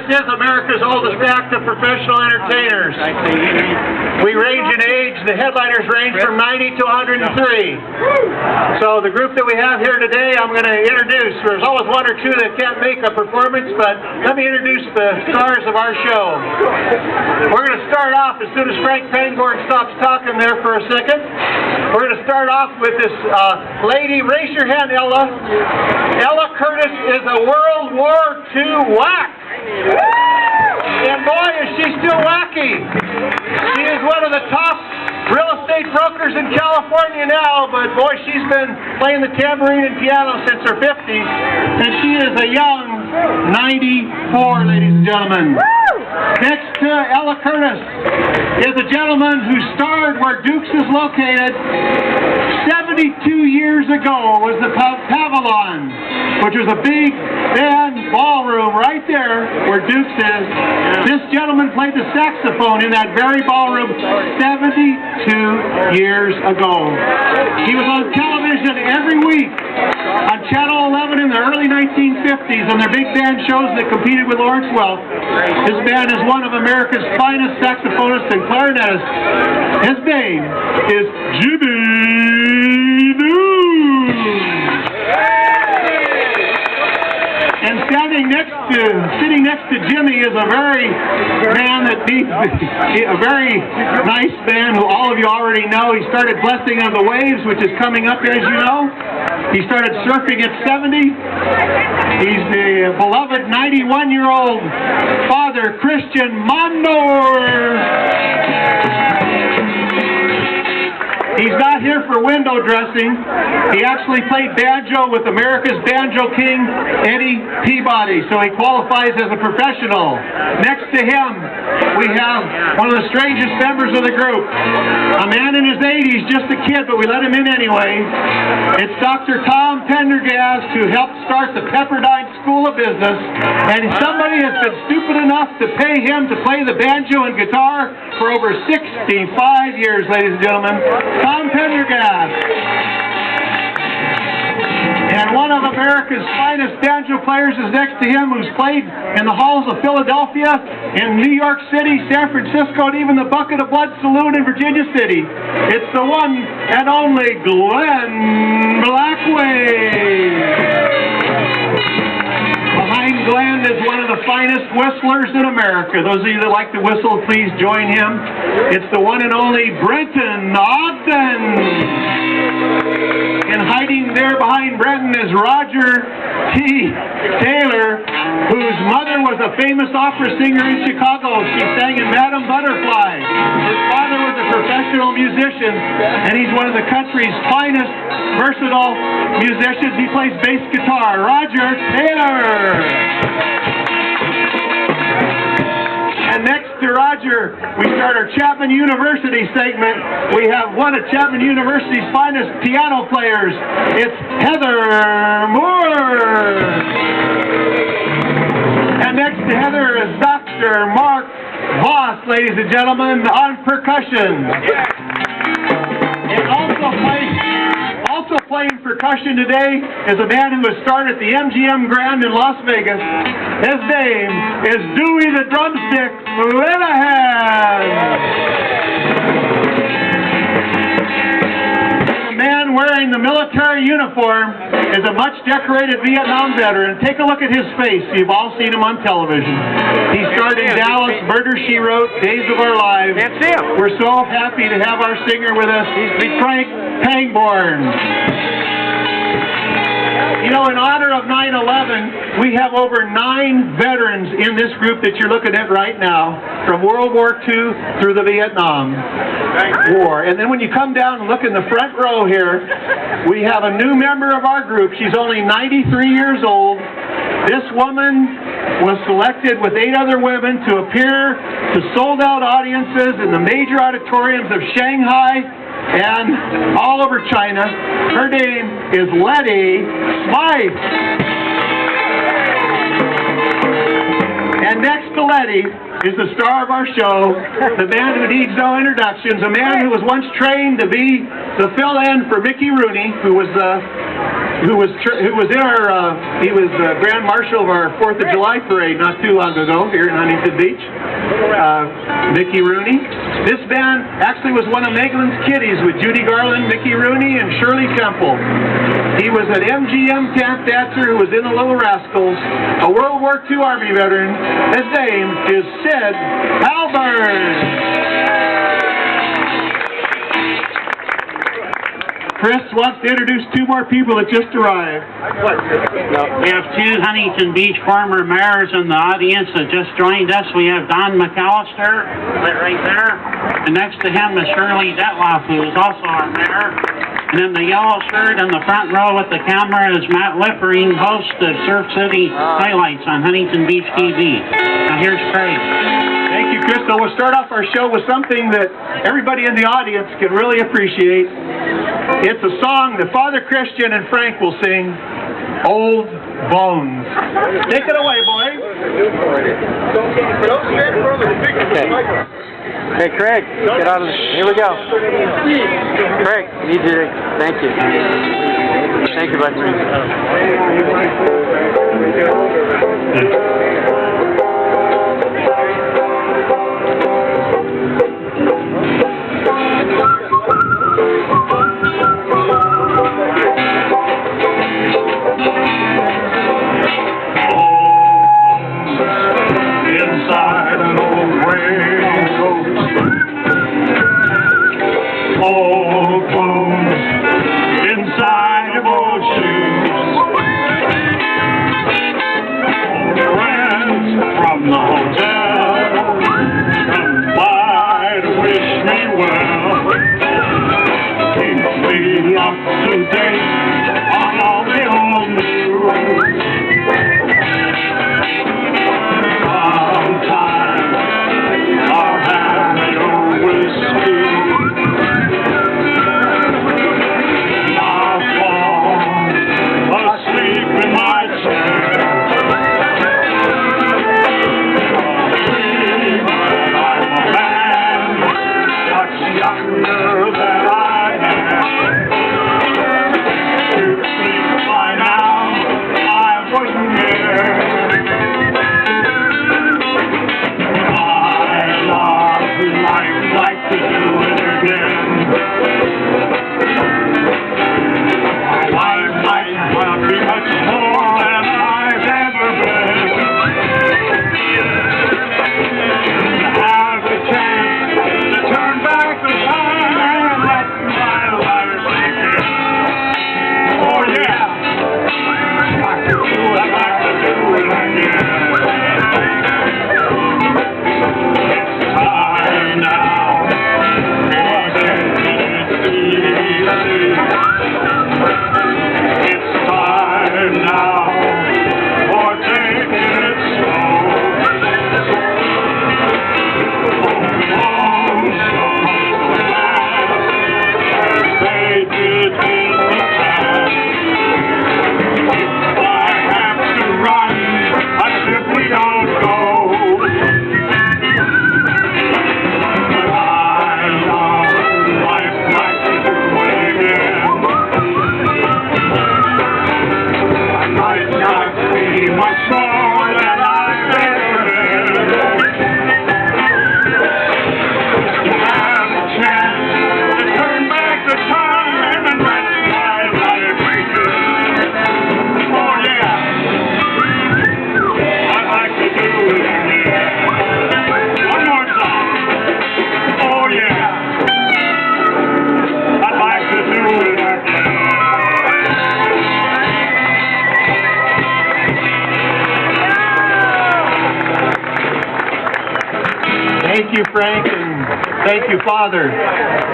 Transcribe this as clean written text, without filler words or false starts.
is America's oldest active professional entertainers. We range in age, the headliners range from 90 to 103. So the group that we have here today, I'm going to introduce. There's always one or two that can't make a performance, but let me introduce the stars of our show. We're going to start off as soon as Frank Pangborn stops talking there for a second. We're going to start off with this lady. Raise your hand, Ella. Ella Curtis is a World War II whack. And boy, is she still wacky. She is one of the top real estate brokers in California now, but boy, she's been playing the tambourine and piano since her 50s, and she is a young 94, ladies and gentlemen. Next to Ella Curtis is a gentleman who starred where Dukes is located 72 years ago. Was the Pavilion, which was a big band ballroom right there where Dukes is. This gentleman played the saxophone in that very ballroom 72 years ago. He was on television every week on Channel 11 in the early 1950s on their big band shows that competed with Lawrence Welk. This man is one of America's finest saxophonists and clarinetists. His name is Jimmy New. And sitting next to Jimmy is a very very nice man who all of you already know. He started Blessing on the Waves, which is coming up, as you know. He started surfing at 70. He's the beloved 91-year-old father, Christian Mondor. He's not here for window dressing. He actually played banjo with America's banjo king, Eddie Peabody, so he qualifies as a professional. Next to him, we have one of the strangest members of the group, a man in his 80s, just a kid, but we let him in anyway. It's Dr. Tom Pendergast, who helped start the Pepperdine School of Business, and somebody has been stupid enough to pay him to play the banjo and guitar for over 65 years, ladies and gentlemen. Tom Pendergast. And one of America's finest banjo players is next to him, who's played in the halls of Philadelphia, in New York City, San Francisco, and even the Bucket of Blood Saloon in Virginia City. It's the one and only Glenn Blackway. Behind Glenn is one of the finest whistlers in America. Those of you that like to whistle, please join him. It's the one and only Brenton Ogden. And hiding there behind Brenton is Roger T. Taylor, whose mother was a famous opera singer in Chicago. She sang in Madame Butterfly. His father was a professional musician, and he's one of the country's finest versatile musicians. He plays bass guitar. Roger Taylor. And next to Roger, we start our Chapman University segment. We have one of Chapman University's finest piano players. It's Heather Moore. And next to Heather is Dr. Mark Voss, ladies and gentlemen, on percussion. And also playing percussion today is a man who has started at the MGM Grand in Las Vegas. His name is Dewey the Drumstick Linehan. The man wearing the military uniform is a much-decorated Vietnam veteran. Take a look at his face. You've all seen him on television. He starred in Dallas, Murder, She Wrote, Days of Our Lives. That's him. We're so happy to have our singer with us. He's Frank Pangborn. You know, in honor of 9/11, we have over 9 veterans in this group that you're looking at right now, from World War II through the Vietnam War. And then when you come down and look in the front row here, we have a new member of our group. She's only 93 years old. This woman was selected with 8 other women to appear to sold-out audiences in the major auditoriums of Shanghai and all over China. Her name is Letty Smythe. And next to Letty is the star of our show, the man who needs no introductions, a man who was once trained to be the fill-in for Mickey Rooney, who was who was in our, he was Grand Marshal of our 4th of July parade not too long ago here in Huntington Beach, Mickey Rooney. This band actually was one of Meglin's kiddies with Judy Garland, Mickey Rooney, and Shirley Temple. He was an MGM tap dancer who was in the Little Rascals, a World War II Army veteran. His name is Sid Halberd. Chris wants to introduce 2 more people that just arrived. We have 2 Huntington Beach former mayors in the audience that just joined us. We have Don McAllister, right there, and next to him is Shirley Detloff, who is also our mayor. And in the yellow shirt in the front row with the camera is Matt Lippering, host of Surf City Highlights on Huntington Beach TV. Now here's Craig. Thank you, Chris. So we'll start off our show with something that everybody in the audience can really appreciate. It's a song that Father Christian and Frank will sing, Old Bones. Take it away, boy. Okay. Hey, Craig, get out of here we go. Craig, need you to, thank you. Thank you, buddy. Inside an old raincoat, old bones inside of old shoes, old friends from the hotel come by to wish me well, keep me up to date on all the old news. Thank you, Frank, and thank you, Father.